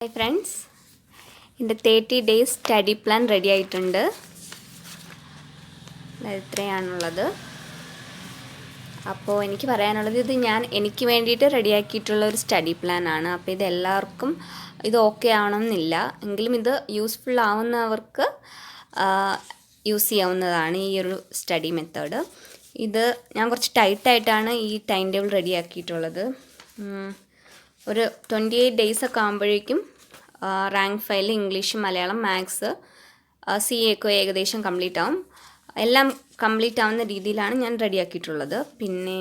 Hi friends, എൻ്റെ 30 days study plan ready ആയിട്ടുണ്ട്. ഇത്രയാണുള്ളത്. അപ്പോൾ എനിക്ക് പറയാനുള്ളത്, ഇത് എനിക്ക് വേണ്ടിയിട്ട് റെഡിയാക്കിയിട്ടുള്ള ഒരു സ്റ്റഡി പ്ലാനാണ്. അപ്പോൾ ഇത് എല്ലാവർക്കും ഇത് ഓക്കെ ആവണമെന്നില്ല, എങ്കിലും ഇത് യൂസ്ഫുൾ ആവുന്നവർക്ക് യൂസ് ചെയ്യാവുന്നതാണ് ഈ ഒരു സ്റ്റഡി മെത്തേഡ്. ഇത് ഞാൻ കുറച്ച് ടൈറ്റായിട്ടാണ് ഈ ടൈം ടേബിൾ റെഡിയാക്കിയിട്ടുള്ളത്. ഒരു 28 ഡേയ്സ് ഒക്കെ ആകുമ്പോഴേക്കും rank file English, Malayalam, maths, CA ഒക്കെ ഏകദേശം കംപ്ലീറ്റ് ആവും. എല്ലാം കംപ്ലീറ്റ് ആവുന്ന രീതിയിലാണ് ഞാൻ റെഡിയാക്കിയിട്ടുള്ളത്. പിന്നെ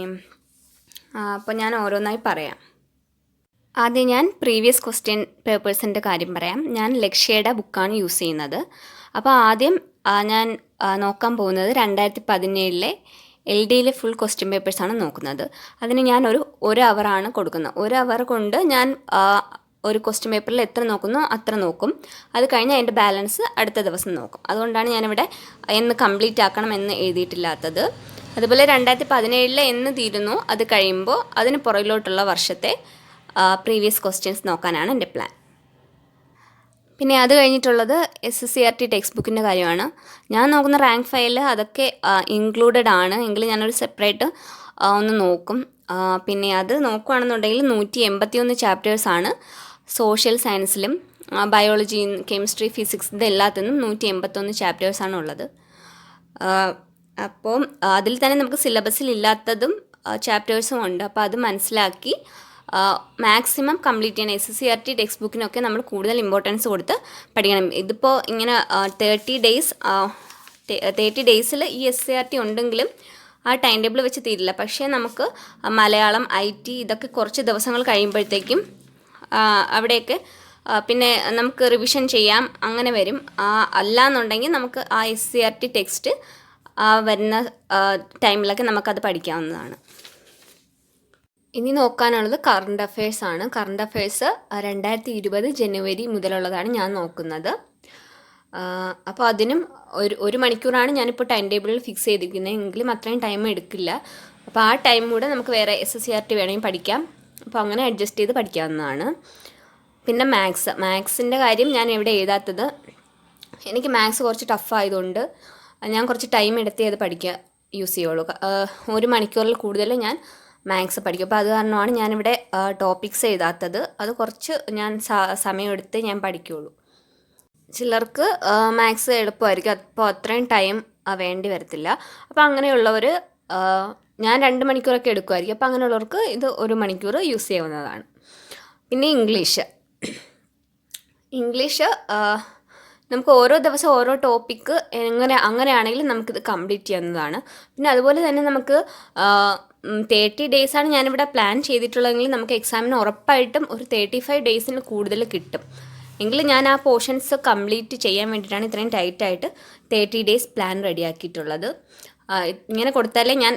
അപ്പോൾ ഞാൻ ഓരോന്നായി പറയാം. ആദ്യം ഞാൻ പ്രീവിയസ് ക്വസ്റ്റ്യൻ പേപ്പേഴ്സിൻ്റെ കാര്യം പറയാം. ഞാൻ ലക്ഷ്യയുടെ ബുക്കാണ് യൂസ് ചെയ്യുന്നത്. അപ്പോൾ ആദ്യം ഞാൻ നോക്കാൻ പോകുന്നത് 2017 LDയിലെ ഫുൾ ക്വസ്റ്റ്യൻ പേപ്പേഴ്സാണ് നോക്കുന്നത്. അതിന് ഞാൻ ഒരു അവറാണ് കൊടുക്കുന്നത്. 1 അവർ കൊണ്ട് ഞാൻ ഒരു ക്വസ്റ്റ്യൻ പേപ്പറിൽ എത്ര നോക്കുന്നോ അത്ര നോക്കും. അത് കഴിഞ്ഞ് അതിൻ്റെ ബാലൻസ് അടുത്ത ദിവസം നോക്കും. അതുകൊണ്ടാണ് ഞാനിവിടെ എന്ന് കംപ്ലീറ്റ് ആക്കണം എന്ന് എഴുതിയിട്ടില്ലാത്തത്. അതുപോലെ 2017 എന്ന് തീരുന്നു, അത് കഴിയുമ്പോൾ അതിന് പുറകിലോട്ടുള്ള വർഷത്തെ പ്രീവിയസ് ക്വസ്റ്റ്യൻസ് നോക്കാനാണ് എൻ്റെ പ്ലാൻ. പിന്നെ അത് കഴിഞ്ഞിട്ടുള്ളത് SSCRT ടെക്സ്റ്റ് ബുക്കിൻ്റെ കാര്യമാണ്. ഞാൻ നോക്കുന്ന റാങ്ക് ഫയൽ അതൊക്കെ ഇൻക്ലൂഡഡ് ആണ്, എങ്കിലും ഞാനൊരു സെപ്പറേറ്റ് ഒന്ന് നോക്കും. പിന്നെ അത് നോക്കുകയാണെന്നുണ്ടെങ്കിൽ 181 ചാപ്റ്റേഴ്സാണ്. സോഷ്യൽ സയൻസിലും ബയോളജി, കെമിസ്ട്രി, ഫിസിക്സ് ഇതെല്ലാത്തിനും 181 ചാപ്റ്റേഴ്സാണ് ഉള്ളത്. അപ്പോൾ അതിൽ തന്നെ നമുക്ക് സിലബസിൽ ഇല്ലാത്തതും ചാപ്റ്റേഴ്സും ഉണ്ട്. അപ്പോൾ അത് മനസ്സിലാക്കി മാക്സിമം കംപ്ലീറ്റ് ചെയ്യണം. SSCRT ടെക്സ്റ്റ് ബുക്കിനൊക്കെ നമ്മൾ കൂടുതൽ ഇമ്പോർട്ടൻസ് കൊടുത്ത് പഠിക്കണം. ഇതിപ്പോൾ ഇങ്ങനെ 30 ഡേയ്സിൽ ഈ SSCRT ഉണ്ടെങ്കിലും ആ ടൈം ടേബിൾ വെച്ച് തീരില്ല. പക്ഷേ നമുക്ക് മലയാളം, IT ഇതൊക്കെ കുറച്ച് ദിവസങ്ങൾ കഴിയുമ്പോഴത്തേക്കും അവിടെയൊക്കെ പിന്നെ നമുക്ക് റിവിഷൻ ചെയ്യാം, അങ്ങനെ വരും. അല്ലാന്നുണ്ടെങ്കിൽ നമുക്ക് ആ SSCRT ടെക്സ്റ്റ് വരുന്ന ടൈമിലൊക്കെ നമുക്കത് പഠിക്കാവുന്നതാണ്. ഇനി നോക്കാനുള്ളത് കറണ്ട് അഫയേഴ്സാണ്. കറണ്ട് അഫയേഴ്സ് 2020 ജനുവരി മുതലുള്ളതാണ് ഞാൻ നോക്കുന്നത്. അപ്പോൾ അതിനും ഒരു മണിക്കൂറാണ് ഞാനിപ്പോൾ ടൈം ടേബിളിൽ ഫിക്സ് ചെയ്തിരിക്കുന്നത്, എങ്കിലും അത്രയും ടൈം എടുക്കില്ല. അപ്പോൾ ആ ടൈം കൂടെ നമുക്ക് വേറെ SSCRT വേണമെങ്കിൽ പഠിക്കാം. അപ്പോൾ അങ്ങനെ അഡ്ജസ്റ്റ് ചെയ്ത് പഠിക്കാവുന്നതാണ്. പിന്നെ മാത്സിൻ്റെ കാര്യം ഞാൻ എവിടെ എഴുതാത്തത്, എനിക്ക് മാത്സ് കുറച്ച് ടഫായതുകൊണ്ട് ഞാൻ കുറച്ച് ടൈം എടുത്തേ അത് പഠിക്കാൻ യൂസ് ചെയ്യുള്ളൂ. 1 മണിക്കൂറിൽ കൂടുതൽ ഞാൻ മാത്സ് പഠിക്കും. അപ്പോൾ അത് കാരണമാണ് ഞാനിവിടെ ടോപ്പിക്സ് എഴുതാത്തത്. അത് കുറച്ച് ഞാൻ സമയമെടുത്ത് ഞാൻ പഠിക്കുകയുള്ളൂ. ചിലർക്ക് മാത്സ് എളുപ്പമായിരിക്കും, അപ്പോൾ അത്രയും ടൈം വേണ്ടി വരത്തില്ല. അപ്പോൾ അങ്ങനെയുള്ളവർ ഞാൻ 2 മണിക്കൂറൊക്കെ എടുക്കുമായിരിക്കും. അപ്പോൾ അങ്ങനെയുള്ളവർക്ക് ഇത് 1 മണിക്കൂർ യൂസ് ചെയ്യാവുന്നതാണ്. പിന്നെ ഇംഗ്ലീഷ് നമുക്ക് ഓരോ ദിവസം ഓരോ ടോപ്പിക്ക് അങ്ങനെയാണെങ്കിൽ നമുക്കിത് കംപ്ലീറ്റ് ചെയ്യാവുന്നതാണ്. പിന്നെ അതുപോലെ തന്നെ നമുക്ക് 30 ഡേയ്സാണ് ഞാനിവിടെ പ്ലാൻ ചെയ്തിട്ടുള്ളതെങ്കിൽ നമുക്ക് എക്സാമിന് ഉറപ്പായിട്ടും ഒരു 35 ഡേയ്സിന് കൂടുതൽ കിട്ടും. എങ്കിലും ഞാൻ ആ പോർഷൻസ് കംപ്ലീറ്റ് ചെയ്യാൻ വേണ്ടിയിട്ടാണ് ഇത്രയും ടൈറ്റായിട്ട് 30 ഡേയ്സ് പ്ലാൻ റെഡിയാക്കിയിട്ടുള്ളത്. ഇങ്ങനെ കൊടുത്താലേ ഞാൻ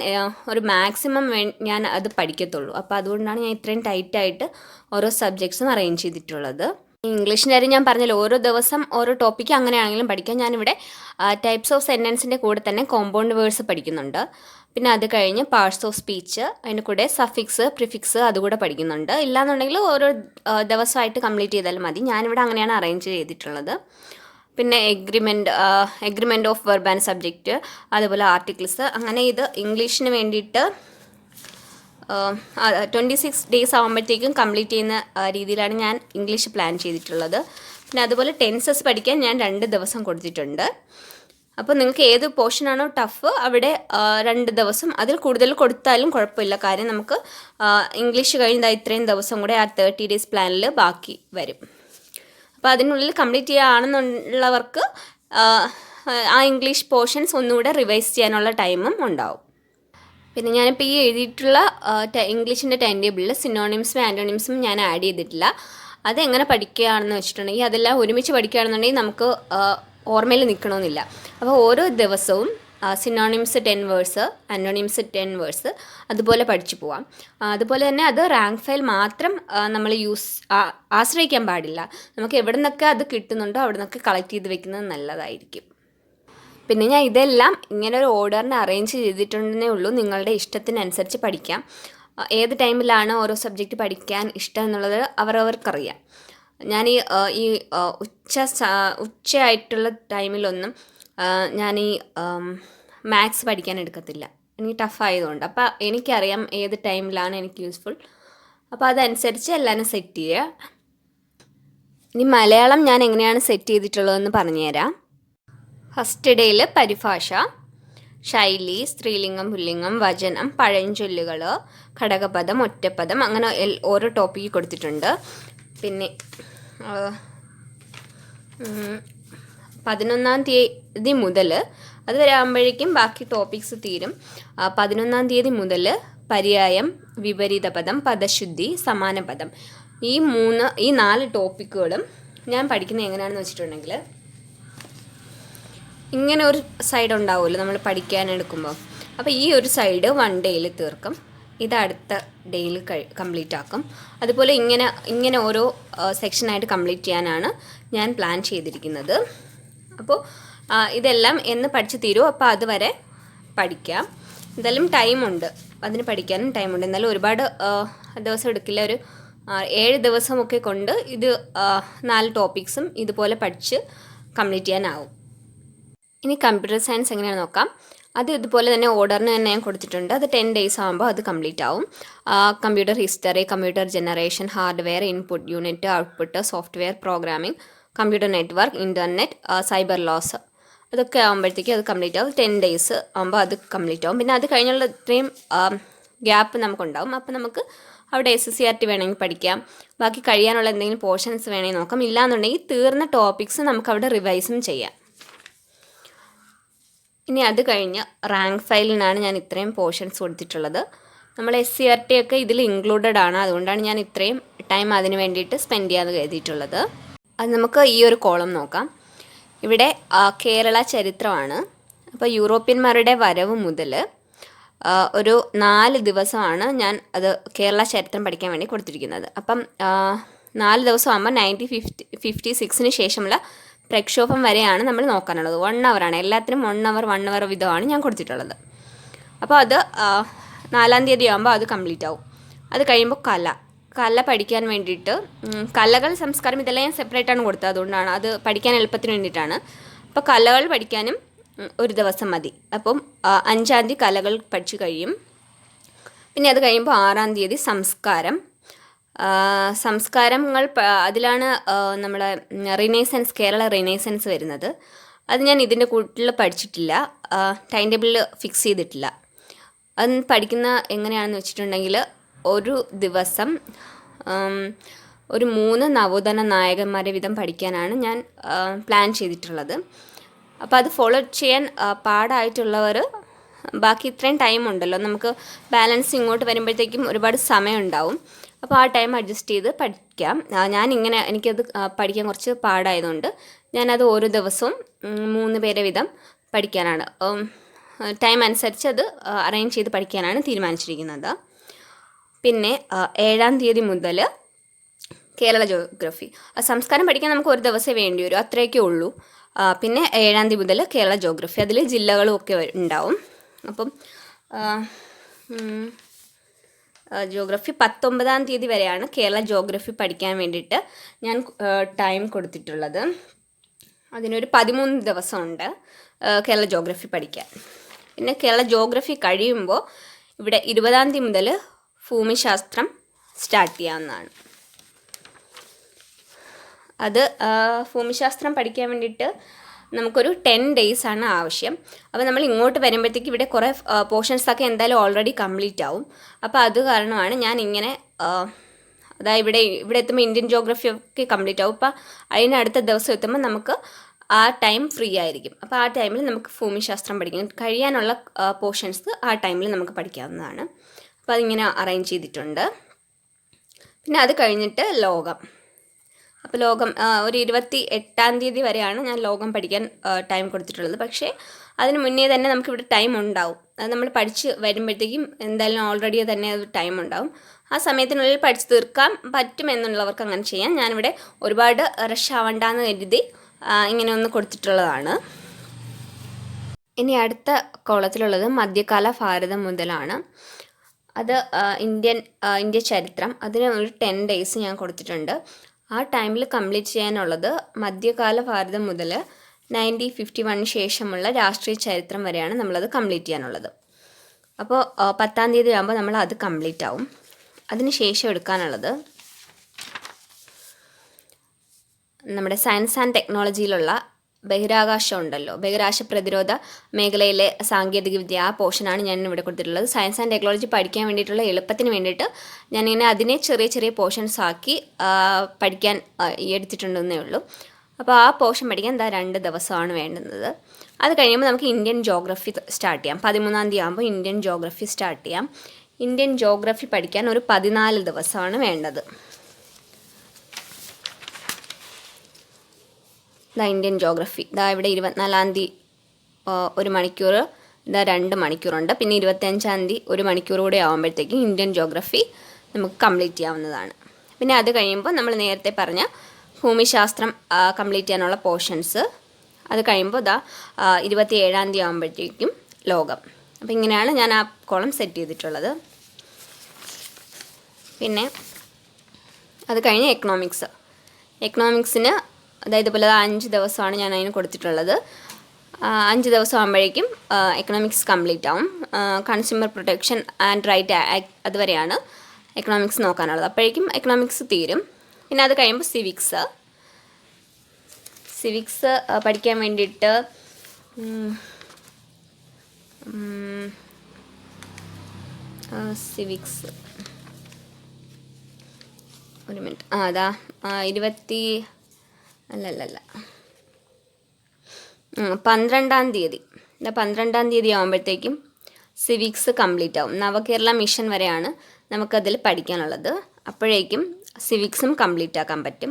ഒരു മാക്സിമം ഞാൻ അത് പഠിക്കത്തുള്ളൂ. അപ്പോൾ അതുകൊണ്ടാണ് ഞാൻ ഇത്രയും ടൈറ്റായിട്ട് ഓരോ സബ്ജക്ട്സും അറേഞ്ച് ചെയ്തിട്ടുള്ളത്. ഇംഗ്ലീഷിൻ്റെ കാര്യം ഞാൻ പറഞ്ഞല്ലോ, ഓരോ ദിവസം ഓരോ ടോപ്പിക്ക് അങ്ങനെയാണെങ്കിലും പഠിക്കാം. ഞാനിവിടെ ടൈപ്സ് ഓഫ് സെൻറ്റൻസിൻ്റെ കൂടെ തന്നെ കോമ്പൗണ്ട് വേർഡ്സ് പഠിക്കുന്നുണ്ട്. പിന്നെ അത് കഴിഞ്ഞ് പാർട്സ് ഓഫ് സ്പീച്ച്, അതിൻ്റെ കൂടെ സഫിക്സ്, പ്രിഫിക്സ് അതുകൂടെ പഠിക്കുന്നുണ്ട്. ഇല്ലാന്നുണ്ടെങ്കിൽ ഓരോ ദിവസമായിട്ട് കംപ്ലീറ്റ് ചെയ്താലും മതി. ഞാനിവിടെ അങ്ങനെയാണ് അറേഞ്ച് ചെയ്തിട്ടുള്ളത്. പിന്നെ agreement of verb and subject, അതുപോലെ ആർട്ടിക്കിൾസ്, അങ്ങനെ ഇത് ഇംഗ്ലീഷിന് വേണ്ടിയിട്ട് 26 ഡേയ്സ് ആകുമ്പോഴത്തേക്കും കംപ്ലീറ്റ് ചെയ്യുന്ന രീതിയിലാണ് ഞാൻ ഇംഗ്ലീഷ് പ്ലാൻ ചെയ്തിട്ടുള്ളത്. പിന്നെ അതുപോലെ ടെൻസസ് പഠിക്കാൻ ഞാൻ 2 ദിവസം കൊടുത്തിട്ടുണ്ട്. അപ്പോൾ നിങ്ങൾക്ക് ഏത് പോർഷനാണോ ടഫ് അവിടെ 2 ദിവസം അതിൽ കൂടുതൽ കൊടുത്താലും കുഴപ്പമില്ല. കാര്യം നമുക്ക് ഇംഗ്ലീഷ് കഴിഞ്ഞാൽ ഇത്രയും ദിവസം കൂടെ ആ 30 ഡേയ്സ് പ്ലാനിൽ ബാക്കി വരും. അപ്പോൾ അതിനുള്ളിൽ കംപ്ലീറ്റ് ചെയ്യുകയാണെന്നുള്ളവർക്ക് ആ ഇംഗ്ലീഷ് പോർഷൻസ് ഒന്നുകൂടെ റിവൈസ് ചെയ്യാനുള്ള ടൈമും ഉണ്ടാവും. പിന്നെ ഞാനിപ്പോൾ ഈ എഴുതിയിട്ടുള്ള ഇംഗ്ലീഷിൻ്റെ ടൈം ടേബിളിൽ സിനോണിംസും ആൻറ്റോണിംസും ഞാൻ ആഡ് ചെയ്തിട്ടില്ല. അതെങ്ങനെ പഠിക്കുകയാണെന്ന് വെച്ചിട്ടുണ്ടെങ്കിൽ അതെല്ലാം ഒരുമിച്ച് പഠിക്കുകയാണെന്നുണ്ടെങ്കിൽ നമുക്ക് ഓർമ്മയിൽ നിൽക്കണമെന്നില്ല. അപ്പോൾ ഓരോ ദിവസവും സിനോണിംസ് 10 വേഴ്സ്, ആൻറ്റോണിംസ് 10 വേഴ്സ് അതുപോലെ പഠിച്ചു പോവാം. അതുപോലെ തന്നെ അത് റാങ്ക് ഫയൽ മാത്രം നമ്മൾ ആശ്രയിക്കാൻ പാടില്ല. നമുക്ക് എവിടെ നിന്നൊക്കെ അത് കിട്ടുന്നുണ്ടോ അവിടെ നിന്നൊക്കെ കളക്ട് ചെയ്ത് വെക്കുന്നത് നല്ലതായിരിക്കും. പിന്നെ ഞാൻ ഇതെല്ലാം ഇങ്ങനെ ഒരു ഓർഡറിന് അറേഞ്ച് ചെയ്തിട്ടുണ്ടെന്നേ ഉള്ളൂ. നിങ്ങളുടെ ഇഷ്ടത്തിനനുസരിച്ച് പഠിക്കാം. ഏത് ടൈമിലാണ് ഓരോ സബ്ജക്റ്റ് പഠിക്കാൻ ഇഷ്ടം എന്നുള്ളത് അവരവർക്കറിയാം. ഈ ഉച്ചയായിട്ടുള്ള ടൈമിലൊന്നും ഞാൻ ഈ മാത്സ് പഠിക്കാൻ എടുക്കത്തില്ല, എനിക്ക് ടഫായതുകൊണ്ട്. അപ്പോൾ എനിക്കറിയാം ഏത് ടൈമിലാണ് എനിക്ക് യൂസ്ഫുൾ, അപ്പോൾ അതനുസരിച്ച് എല്ലാവരും സെറ്റ് ചെയ്യുക. ഇനി മലയാളം ഞാൻ എങ്ങനെയാണ് സെറ്റ് ചെയ്തിട്ടുള്ളതെന്ന് പറഞ്ഞുതരാം. ഫസ്റ്റ് ഡേയിൽ പരിഭാഷ, ശൈലി, സ്ത്രീലിംഗം, പുല്ലിംഗം, വചനം, പഴഞ്ചൊല്ലുകൾ, ഘടകപദം, ഒറ്റപ്പദം, അങ്ങനെ ഓരോ ടോപ്പിക്ക് കൊടുത്തിട്ടുണ്ട്. പിന്നെ 11-ാം തീയതി മുതൽ, അതുവരെ ആകുമ്പോഴേക്കും ബാക്കി ടോപ്പിക്സ് തീരും. 11-ാം തീയതി മുതൽ പര്യായം, വിപരീത പദം, പദശുദ്ധി, സമാന പദം, ഈ 4 ടോപ്പിക്കുകളും ഞാൻ പഠിക്കുന്നത് എങ്ങനെയാണെന്ന് വെച്ചിട്ടുണ്ടെങ്കിൽ, ഇങ്ങനെ ഒരു സൈഡ് ഉണ്ടാവുമല്ലോ നമ്മൾ പഠിക്കാൻ എടുക്കുമ്പോൾ. അപ്പോൾ ഈ ഒരു സൈഡ് 1 ഡേയിൽ തീർക്കും, ഇത് അടുത്ത ഡേയിൽ കംപ്ലീറ്റ് ആക്കും. അതുപോലെ ഇങ്ങനെ ഓരോ സെക്ഷനായിട്ട് കംപ്ലീറ്റ് ചെയ്യാനാണ് ഞാൻ പ്ലാൻ ചെയ്തിരിക്കുന്നത്. അപ്പോൾ ഇതെല്ലാം എന്ന് പഠിച്ച് തീരും. അപ്പോൾ അതുവരെ പഠിക്കാം. എന്തായാലും ടൈമുണ്ട്, അതിന് പഠിക്കാനും ടൈമുണ്ട്. എന്നാലും ഒരുപാട് ദിവസം എടുക്കില്ല, ഒരു 7 ദിവസമൊക്കെ കൊണ്ട് ഇത് 4 ടോപ്പിക്സും ഇതുപോലെ പഠിച്ച് കംപ്ലീറ്റ് ചെയ്യാനാവും. ഇനി കമ്പ്യൂട്ടർ സയൻസ് എങ്ങനെയാണെന്ന് നോക്കാം. അത് ഇതുപോലെ തന്നെ ഓർഡറിന് തന്നെ ഞാൻ കൊടുത്തിട്ടുണ്ട്. അത് 10 ഡേയ്സ് ആകുമ്പോൾ അത് കംപ്ലീറ്റ് ആവും. Computer history, computer generation, hardware, input unit, output, software programming, computer network, internet, cyber laws, അതൊക്കെ ആകുമ്പോഴത്തേക്കും അത് കംപ്ലീറ്റ് ആവും. 10 ഡേയ്സ് ആകുമ്പോൾ അത് കംപ്ലീറ്റ് ആവും. പിന്നെ അത് കഴിഞ്ഞുള്ള ഇത്രയും ഗ്യാപ്പ് നമുക്കുണ്ടാവും. അപ്പോൾ നമുക്ക് അവിടെ SSCRT വേണമെങ്കിൽ പഠിക്കാം, ബാക്കി കഴിയാനുള്ള എന്തെങ്കിലും പോർഷൻസ് വേണമെങ്കിൽ നോക്കാം. ഇല്ലാന്നുണ്ടെങ്കിൽ തീർന്ന ടോപ്പിക്സ് നമുക്കവിടെ റിവൈസും ചെയ്യാം. ഇനി അത് കഴിഞ്ഞ് റാങ്ക് ഫയലിനാണ് ഞാൻ ഇത്രയും പോർഷൻസ് കൊടുത്തിട്ടുള്ളത്. നമ്മൾ SCRT ഒക്കെ ഇതിൽ ഇൻക്ലൂഡഡ് ആണ്, അതുകൊണ്ടാണ് ഞാൻ ഇത്രയും ടൈം അതിന് വേണ്ടിയിട്ട് സ്പെൻഡ് ചെയ്യാമെന്ന് കരുതിയിട്ടുള്ളത്. അത് നമുക്ക് ഈ ഒരു കോളം നോക്കാം. ഇവിടെ കേരള ചരിത്രമാണ്. അപ്പോൾ യൂറോപ്യന്മാരുടെ വരവ് മുതൽ ഒരു 4 ദിവസമാണ് ഞാൻ അത് കേരള ചരിത്രം പഠിക്കാൻ വേണ്ടി കൊടുത്തിരിക്കുന്നത്. അപ്പം 4 ദിവസം ആകുമ്പോൾ 1956 ശേഷമുള്ള പ്രക്ഷോഭം വരെയാണ് നമ്മൾ നോക്കാനുള്ളത്. 1 അവറാണ്, എല്ലാത്തിനും 1 അവർ വിധമാണ് ഞാൻ കൊടുത്തിട്ടുള്ളത്. അപ്പോൾ അത് 4-ാം തീയതി ആകുമ്പോൾ അത് കംപ്ലീറ്റ് ആവും. അത് കഴിയുമ്പോൾ കല പഠിക്കാൻ വേണ്ടിയിട്ട്, കലകൾ, സംസ്കാരം, ഇതെല്ലാം ഞാൻ സെപ്പറേറ്റാണ് കൊടുത്തത്, അതുകൊണ്ടാണ് അത് പഠിക്കാൻ എളുപ്പത്തിന് വേണ്ടിയിട്ടാണ്. അപ്പോൾ കലകൾ പഠിക്കാനും 1 ദിവസം മതി. അപ്പം 5-ാം തീയതി കലകൾ പഠിച്ചു കഴിയും. പിന്നെ അത് കഴിയുമ്പോൾ 6-ാം തീയതി സംസ്കാരങ്ങൾ, അതിലാണ് നമ്മുടെ റിനേസൻസ്, കേരള റിനേസൻസ് വരുന്നത്. അത് ഞാൻ ഇതിൻ്റെ കൂട്ടിൽ പഠിച്ചിട്ടില്ല, ടൈം ടേബിളിൽ ഫിക്സ് ചെയ്തിട്ടില്ല. അത് പഠിക്കുന്ന എങ്ങനെയാണെന്ന് വെച്ചിട്ടുണ്ടെങ്കിൽ, ഒരു ദിവസം ഒരു 3 നവോത്ഥാന നായകന്മാരെ വീതം പഠിക്കാനാണ് ഞാൻ പ്ലാൻ ചെയ്തിട്ടുള്ളത്. അപ്പോൾ അത് ഫോളോ ചെയ്യാൻ പാടായിട്ടുള്ളവർ, ബാക്കി ഇത്രയും ടൈം ഉണ്ടല്ലോ, നമുക്ക് ബാലൻസ് ഇങ്ങോട്ട് വരുമ്പോഴത്തേക്കും ഒരുപാട് സമയം ഉണ്ടാവും. അപ്പോൾ ആ ടൈം അഡ്ജസ്റ്റ് ചെയ്ത് പഠിക്കാം. എനിക്കത് പഠിക്കാൻ കുറച്ച് പാടായതുകൊണ്ട് ഞാനത് ഓരോ ദിവസവും 3 പേരെ വീതം പഠിക്കാനാണ്, ടൈം അനുസരിച്ച് അത് അറേഞ്ച് ചെയ്ത് പഠിക്കാനാണ് തീരുമാനിച്ചിരിക്കുന്നത്. പിന്നെ 7-ാം തീയതി മുതൽ കേരള ജോഗ്രഫി, സംസ്കാരം പഠിക്കാൻ നമുക്ക് 1 ദിവസമേ വേണ്ടി വരും, അത്രയൊക്കെ ഉള്ളൂ. പിന്നെ 7-ാം തീയതി മുതൽ കേരള ജോഗ്രഫി, അതിൽ ജില്ലകളും ഒക്കെ ഉണ്ടാവും. അപ്പം ജോഗ്രഫി 19-ാം തീയതി വരെയാണ് കേരള ജോഗ്രഫി പഠിക്കാൻ വേണ്ടിയിട്ട് ഞാൻ ടൈം കൊടുത്തിട്ടുള്ളത്. അതിനൊരു 13 ദിവസമുണ്ട് കേരള ജോഗ്രഫി പഠിക്കാൻ. പിന്നെ കേരള ജോഗ്രഫി കഴിയുമ്പോൾ ഇവിടെ 20-ാം തീയതി മുതൽ ഭൂമിശാസ്ത്രം സ്റ്റാർട്ട് ചെയ്യാവുന്നതാണ്. അത് ഭൂമിശാസ്ത്രം പഠിക്കാൻ വേണ്ടിയിട്ട് നമുക്കൊരു 10 ഡേയ്സ് ആണ് ആവശ്യം. അപ്പോൾ നമ്മൾ ഇങ്ങോട്ട് വരുമ്പോഴത്തേക്ക് ഇവിടെ കുറേ പോർഷൻസൊക്കെ എന്തായാലും ഓൾറെഡി കംപ്ലീറ്റ് ആവും. അപ്പോൾ അത് കാരണമാണ് ഞാൻ ഇങ്ങനെ, അതായത് ഇവിടെ എത്തുമ്പോൾ ഇന്ത്യൻ ജോഗ്രഫി ഒക്കെ കംപ്ലീറ്റ് ആവും. അപ്പോൾ അതിനടുത്ത ദിവസം എത്തുമ്പോൾ നമുക്ക് ആ ടൈം ഫ്രീ ആയിരിക്കും. അപ്പോൾ ആ ടൈമിൽ നമുക്ക് ഭൂമിശാസ്ത്രം പഠിക്കാൻ കഴിയാനുള്ള പോർഷൻസ് ആ ടൈമിൽ നമുക്ക് പഠിക്കാവുന്നതാണ്. അപ്പോൾ അതിങ്ങനെ അറേഞ്ച് ചെയ്തിട്ടുണ്ട്. പിന്നെ അത് കഴിഞ്ഞിട്ട് ലോകം. അപ്പോൾ ലോകം ഒരു 28-ാം തീയതി വരെയാണ് ഞാൻ ലോകം പഠിക്കാൻ ടൈം കൊടുത്തിട്ടുള്ളത്. പക്ഷേ അതിന് മുന്നേ തന്നെ നമുക്കിവിടെ ടൈം ഉണ്ടാവും. അത് നമ്മൾ പഠിച്ച് വരുമ്പോഴത്തേക്കും എന്തായാലും ഓൾറെഡി തന്നെ അത് ടൈം ഉണ്ടാവും. ആ സമയത്തിനുള്ളിൽ പഠിച്ച് തീർക്കാൻ പറ്റുമെന്നുള്ളവർക്ക് അങ്ങനെ ചെയ്യാം. ഞാനിവിടെ ഒരുപാട് റഷ് ആവണ്ടെന്ന് കരുതി ഇങ്ങനെ ഒന്ന് കൊടുത്തിട്ടുള്ളതാണ്. ഇനി അടുത്ത കോളത്തിലുള്ളത് മധ്യകാല ഭാരതം മുതലാണ്. അത് ഇന്ത്യ ചരിത്രം, അതിന് ഒരു 10 ഡേയ്സ് ഞാൻ കൊടുത്തിട്ടുണ്ട്. ആ ടൈമിൽ കംപ്ലീറ്റ് ചെയ്യാനുള്ളത് മധ്യകാല ഭാരതം മുതൽ 1951 ശേഷമുള്ള രാഷ്ട്രീയ ചരിത്രം വരെയാണ് നമ്മളത് കംപ്ലീറ്റ് ചെയ്യാനുള്ളത്. അപ്പോൾ 10-ാം തീയതി ആകുമ്പോൾ നമ്മൾ അത് കംപ്ലീറ്റ് ആവും. അതിന് ശേഷം എടുക്കാനുള്ളത് നമ്മുടെ സയൻസ് ആൻഡ് ടെക്നോളജിയിലുള്ള ബഹിരാകാശം ഉണ്ടല്ലോ, ബഹിരാകാശ പ്രതിരോധ മേഖലയിലെ സാങ്കേതികവിദ്യ, ആ പോർഷനാണ് ഞാൻ ഇവിടെ കൊടുത്തിട്ടുള്ളത്. സയൻസ് ആൻഡ് ടെക്നോളജി പഠിക്കാൻ വേണ്ടിയിട്ടുള്ള എളുപ്പത്തിന് വേണ്ടിയിട്ട് ഞാനിങ്ങനെ അതിനെ ചെറിയ ചെറിയ പോർഷൻസ് ആക്കി പഠിക്കാൻ എടുത്തിട്ടുണ്ടെന്നേ ഉള്ളൂ. അപ്പോൾ ആ പോർഷൻ പഠിക്കാൻ 2 ദിവസമാണ് വേണ്ടുന്നത്. അത് കഴിയുമ്പോൾ നമുക്ക് ഇന്ത്യൻ ജോഗ്രഫി സ്റ്റാർട്ട് ചെയ്യാം. 13-ാം തീയതി ആകുമ്പോൾ ഇന്ത്യൻ ജോഗ്രഫി സ്റ്റാർട്ട് ചെയ്യാം. ഇന്ത്യൻ ജോഗ്രഫി പഠിക്കാൻ ഒരു 14 ദിവസമാണ് വേണ്ടത്. ഇന്ത്യൻ ജോഗ്രഫി ഇവിടെ 24-ാം തീയതി 1 മണിക്കൂർ, 2 മണിക്കൂറുണ്ട്. പിന്നെ 25-ാം തീയതി 1 മണിക്കൂർ കൂടെ ആകുമ്പോഴത്തേക്കും ഇന്ത്യൻ ജോഗ്രഫി നമുക്ക് കംപ്ലീറ്റ് ചെയ്യാവുന്നതാണ്. പിന്നെ അത് കഴിയുമ്പോൾ നമ്മൾ നേരത്തെ പറഞ്ഞ ഭൂമിശാസ്ത്രം കംപ്ലീറ്റ് ചെയ്യാനുള്ള പോർഷൻസ്, അത് കഴിയുമ്പോൾ 27-ാം തീയതി ആകുമ്പോഴത്തേക്കും ലോകം. അപ്പോൾ ഇങ്ങനെയാണ് ഞാൻ ആ കോളം സെറ്റ് ചെയ്തിട്ടുള്ളത്. പിന്നെ അത് കഴിഞ്ഞ് എക്കണോമിക്സിന് ഇതുപോലെ 5 ദിവസമാണ് ഞാൻ അതിന് കൊടുത്തിട്ടുള്ളത്. 5 ദിവസം ആകുമ്പോഴേക്കും എക്കണോമിക്സ് കംപ്ലീറ്റ് ആവും. Consumer protection and right act അതുവരെയാണ് എക്കണോമിക്സ് നോക്കാനുള്ളത്. അപ്പോഴേക്കും എക്കണോമിക്സ് തീരും. പിന്നെ അത് കഴിയുമ്പോൾ സിവിക്സ് പഠിക്കാൻ വേണ്ടിയിട്ട് സിവിക്സ് ഒരു മിനിറ്റ് 12-ാം തീയതി 12-ാം തീയതി ആകുമ്പോഴത്തേക്കും സിവിക്സ് കംപ്ലീറ്റ് ആവും. നവകേരള മിഷൻ വരെയാണ് നമുക്കതിൽ പഠിക്കാനുള്ളത്. അപ്പോഴേക്കും സിവിക്സും കംപ്ലീറ്റ് ആക്കാൻ പറ്റും.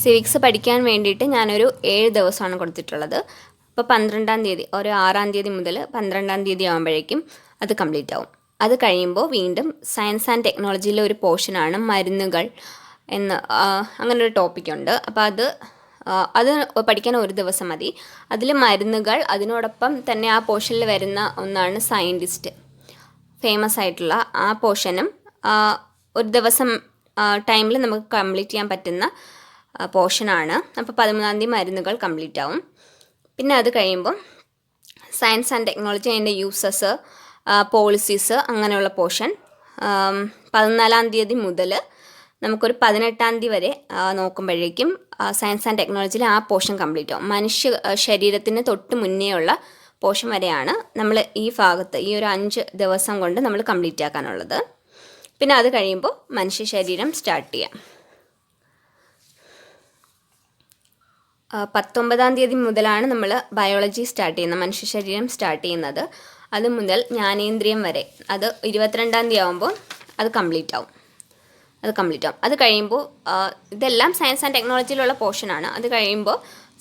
സിവിക്സ് പഠിക്കാൻ വേണ്ടിയിട്ട് ഞാനൊരു 7 ദിവസമാണ് കൊടുത്തിട്ടുള്ളത്. അപ്പോൾ 12-ാം തീയതി, ഒരു 6-ാം തീയതി മുതൽ 12-ാം തീയതി ആകുമ്പോഴേക്കും അത് കംപ്ലീറ്റ് ആവും. അത് കഴിയുമ്പോൾ വീണ്ടും സയൻസ് ആൻഡ് ടെക്നോളജിയിലെ ഒരു പോർഷനാണ് മരുന്നുകൾ എന്ന് അങ്ങനൊരു ടോപ്പിക്കുണ്ട്. അപ്പോൾ അത് പഠിക്കാൻ 1 ദിവസം മതി. അതിൽ മരുന്നുകൾ, അതിനോടൊപ്പം തന്നെ ആ പോർഷനിൽ വരുന്ന ഒന്നാണ് സയൻറ്റിസ്റ്റ്, ഫേമസ് ആയിട്ടുള്ള ആ പോർഷനും 1 ദിവസം ടൈമിൽ നമുക്ക് കംപ്ലീറ്റ് ചെയ്യാൻ പറ്റുന്ന പോർഷനാണ്. അപ്പോൾ 13-ാം തീയതി മരുന്നുകൾ കംപ്ലീറ്റ് ആവും. പിന്നെ അത് കഴിയുമ്പോൾ സയൻസ് ആൻഡ് ടെക്നോളജി, അതിൻ്റെ യൂസസ്, പോളിസീസ്, അങ്ങനെയുള്ള പോർഷൻ 14-ാം തീയതി മുതൽ നമുക്കൊരു 18-ാം തീയതി വരെ നോക്കുമ്പോഴേക്കും സയൻസ് ആൻഡ് ടെക്നോളജിയിൽ ആ പോർഷൻ കംപ്ലീറ്റ് ആവും. മനുഷ്യ ശരീരത്തിന് തൊട്ട് മുന്നേ ഉള്ള പോർഷൻ വരെയാണ് നമ്മൾ ഈ ഭാഗത്ത് ഈ ഒരു 5 ദിവസം കൊണ്ട് നമ്മൾ കംപ്ലീറ്റ് ആക്കാനുള്ളത്. പിന്നെ അത് കഴിയുമ്പോൾ മനുഷ്യ ശരീരം സ്റ്റാർട്ട് ചെയ്യാം. 19-ാം തീയതി മുതലാണ് നമ്മൾ ബയോളജി സ്റ്റാർട്ട് ചെയ്യുന്നത്, മനുഷ്യ ശരീരം സ്റ്റാർട്ട് ചെയ്യുന്നത്. അത് മുതൽ ജ്ഞാനേന്ദ്രിയം വരെ അത് 22-ാം തീയതി ആകുമ്പോൾ അത് കംപ്ലീറ്റ് ആവും. അത് കഴിയുമ്പോൾ ഇതെല്ലാം സയൻസ് ആൻഡ് ടെക്നോളജിയിലുള്ള പോർഷനാണ്. അത് കഴിയുമ്പോൾ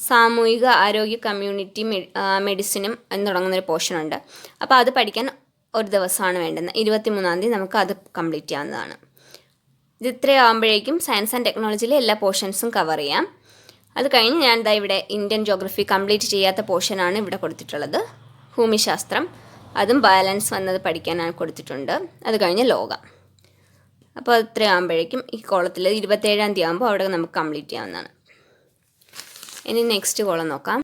സാമൂഹിക ആരോഗ്യ, കമ്മ്യൂണിറ്റി മെഡിസിനും എന്ന് തുടങ്ങുന്നൊരു പോർഷനുണ്ട്. അപ്പോൾ അത് പഠിക്കാൻ 1 ദിവസമാണ് വേണ്ടത്. 23-ാം തീയതി നമുക്ക് അത് കംപ്ലീറ്റ് ചെയ്യാവുന്നതാണ്. ഇത് ഇത്രയാകുമ്പോഴേക്കും സയൻസ് ആൻഡ് ടെക്നോളജിയിലെ എല്ലാ പോർഷൻസും കവർ ചെയ്യാം. അത് കഴിഞ്ഞ് ഞാൻ ഇവിടെ ഇന്ത്യൻ ജോഗ്രഫി കംപ്ലീറ്റ് ചെയ്യാത്ത പോർഷനാണ് ഇവിടെ കൊടുത്തിട്ടുള്ളത്. ഭൂമിശാസ്ത്രം, അതും ബാലൻസ് വന്നത് പഠിക്കാനാണ് കൊടുത്തിട്ടുണ്ട്. അത് കഴിഞ്ഞ് ലോകം. അപ്പോൾ അത്രയാകുമ്പോഴേക്കും ഈ കോളത്തിൽ 27-ാം തീയതി ആകുമ്പോൾ അവിടെ നമുക്ക് കംപ്ലീറ്റ് ചെയ്യാവുന്നതാണ്. ഇനി നെക്സ്റ്റ് കോളം നോക്കാം.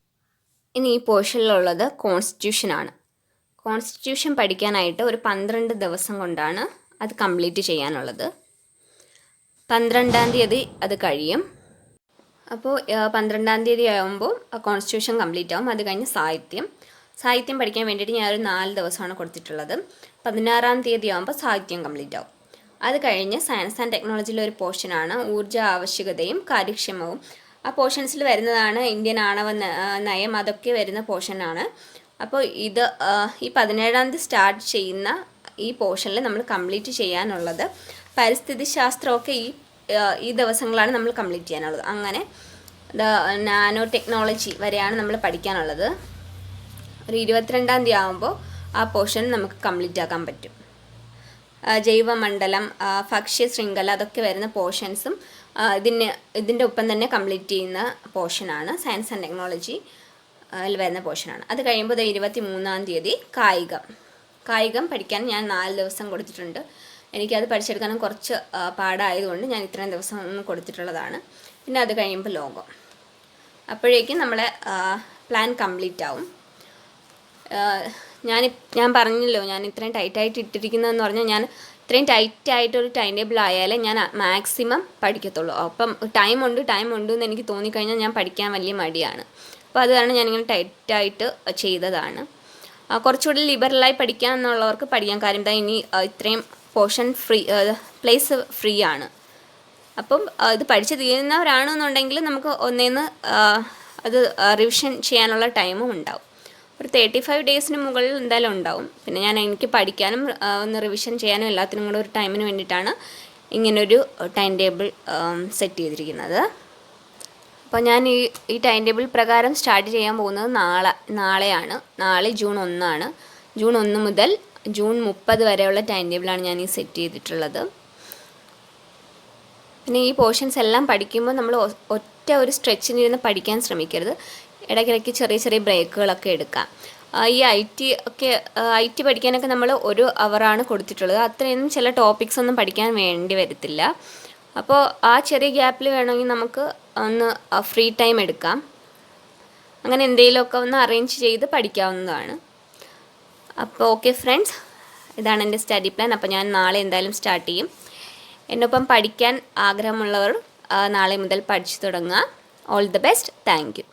ഇനി ഈ പോർഷനിലുള്ളത് കോൺസ്റ്റിറ്റ്യൂഷനാണ്. കോൺസ്റ്റിറ്റ്യൂഷൻ പഠിക്കാനായിട്ട് ഒരു 12 ദിവസം കൊണ്ടാണ് അത് കംപ്ലീറ്റ് ചെയ്യാനുള്ളത്. 12-ാം തീയതി അത് കഴിയും. അപ്പോൾ 12-ാം തീയതി ആകുമ്പോൾ കോൺസ്റ്റിറ്റ്യൂഷൻ കംപ്ലീറ്റ് ആവും. അത് കഴിഞ്ഞ് സാഹിത്യം പഠിക്കാൻ വേണ്ടിയിട്ട് ഞാനൊരു 4 ദിവസമാണ് കൊടുത്തിട്ടുള്ളത്. 16-ാം തീയതി ആകുമ്പോൾ സാഹിത്യം കംപ്ലീറ്റ് ആവും. അത് കഴിഞ്ഞ് സയൻസ് ആൻഡ് ടെക്നോളജിയിലെ ഒരു പോർഷനാണ് ഊർജ്ജ ആവശ്യകതയും കാര്യക്ഷമവും. ആ പോർഷൻസിൽ വരുന്നതാണ് ഇന്ത്യൻ ആണവ നയം, അതൊക്കെ വരുന്ന പോർഷനാണ്. അപ്പോൾ ഇത് ഈ 17-ാം തീയതി സ്റ്റാർട്ട് ചെയ്യുന്ന ഈ പോർഷനിൽ നമ്മൾ കംപ്ലീറ്റ് ചെയ്യാനുള്ളത് പരിസ്ഥിതി ശാസ്ത്രമൊക്കെ ഈ ദിവസങ്ങളാണ് നമ്മൾ കംപ്ലീറ്റ് ചെയ്യാനുള്ളത്. അങ്ങനെ നാനോ ടെക്നോളജി വരെയാണ് നമ്മൾ പഠിക്കാനുള്ളത്. ഒരു 22-ാം തീയതി ആകുമ്പോൾ ആ പോർഷൻ നമുക്ക് കംപ്ലീറ്റ് ആക്കാൻ പറ്റും. ജൈവമണ്ഡലം, ഭക്ഷ്യ ശൃംഖല, അതൊക്കെ വരുന്ന പോർഷൻസും ഇതിൻ്റെ ഒപ്പം തന്നെ കംപ്ലീറ്റ് ചെയ്യുന്ന പോർഷനാണ്. സയൻസ് ആൻഡ് ടെക്നോളജി വരുന്ന പോർഷനാണ്. അത് കഴിയുമ്പോൾ 23-ാം തീയതി കായികം പഠിക്കാൻ ഞാൻ 4 ദിവസം കൊടുത്തിട്ടുണ്ട്. എനിക്കത് പഠിച്ചെടുക്കാനും കുറച്ച് പാടായതുകൊണ്ട് ഞാൻ ഇത്രയും ദിവസം ഒന്ന് കൊടുത്തിട്ടുള്ളതാണ്. പിന്നെ അത് കഴിയുമ്പോൾ ലോഗോ. അപ്പോഴേക്കും നമ്മളെ പ്ലാൻ കംപ്ലീറ്റ് ആവും. ഞാൻ പറഞ്ഞല്ലോ, ഞാൻ ഇത്രയും ടൈറ്റായിട്ട് ഇട്ടിരിക്കുന്നതെന്ന് പറഞ്ഞാൽ ഞാൻ ഇത്രയും ടൈറ്റായിട്ടൊരു ടൈം ടേബിൾ ആയാലേ ഞാൻ മാക്സിമം പഠിക്കത്തുള്ളൂ. അപ്പം ടൈം ഉണ്ട് എന്ന് എനിക്ക് തോന്നിക്കഴിഞ്ഞാൽ ഞാൻ പഠിക്കാൻ വലിയ മടിയാണ്. അപ്പോൾ അത് കാരണം ഞാനിങ്ങനെ ടൈറ്റായിട്ട് ചെയ്തതാണ്. കുറച്ചുകൂടി ലിബറലായി പഠിക്കാം എന്നുള്ളവർക്ക് പഠിക്കാം. കാര്യം എന്താ, ഇനി ഇത്രയും പോർഷൻ പ്ലേസ് ഫ്രീ ആണ്. അപ്പം ഇത് പഠിച്ച് തീരുന്നവരാണെന്നുണ്ടെങ്കിൽ നമുക്ക് ഒന്നേന്ന് അത് റിവിഷൻ ചെയ്യാനുള്ള ടൈമും ഉണ്ടാവും. ഒരു 35 ഡേയ്സിന് മുകളിൽ എന്തായാലും ഉണ്ടാവും. പിന്നെ എനിക്ക് പഠിക്കാനും ഒന്ന് റിവിഷൻ ചെയ്യാനും എല്ലാത്തിനും കൂടെ ഒരു ടൈമിന് വേണ്ടിയിട്ടാണ് ഇങ്ങനൊരു ടൈം ടേബിൾ സെറ്റ് ചെയ്തിരിക്കുന്നത്. അപ്പോൾ ഞാൻ ഈ ടൈം ടേബിൾ പ്രകാരം സ്റ്റാർട്ട് ചെയ്യാൻ പോകുന്നത് നാളെയാണ്. നാളെ ജൂൺ 1 ജൂൺ 1 മുതൽ ജൂൺ 30 വരെയുള്ള ടൈം ടേബിളാണ് ഞാൻ ഈ സെറ്റ് ചെയ്തിട്ടുള്ളത്. പിന്നെ ഈ പോർഷൻസ് എല്ലാം പഠിക്കുമ്പോൾ നമ്മൾ ഒറ്റ ഒരു സ്ട്രെച്ചിനിരുന്ന് പഠിക്കാൻ ശ്രമിക്കരുത്. ഇടയ്ക്കിടയ്ക്ക് ചെറിയ ബ്രേക്കുകളൊക്കെ എടുക്കാം. ഈ ഐ ടി പഠിക്കാനൊക്കെ നമ്മൾ 1 അവറാണ് കൊടുത്തിട്ടുള്ളത്. അത്രയൊന്നും ചില ടോപ്പിക്സ് ഒന്നും പഠിക്കാൻ വേണ്ടി വരത്തില്ല. അപ്പോൾ ആ ചെറിയ ഗ്യാപ്പിൽ വേണമെങ്കിൽ നമുക്ക് ഒന്ന് ഫ്രീ ടൈം എടുക്കാം. അങ്ങനെ എന്തെങ്കിലുമൊക്കെ ഒന്ന് അറേഞ്ച് ചെയ്ത് പഠിക്കാവുന്നതാണ്. അപ്പോൾ ഓക്കെ ഫ്രണ്ട്സ്, ഇതാണ് എൻ്റെ സ്റ്റഡി പ്ലാൻ. അപ്പോൾ ഞാൻ നാളെ എന്തായാലും സ്റ്റാർട്ട് ചെയ്യും. എന്നൊപ്പം പഠിക്കാൻ ആഗ്രഹമുള്ളവർ നാളെ മുതൽ പഠിച്ചു തുടങ്ങുക. All the best. Thank you.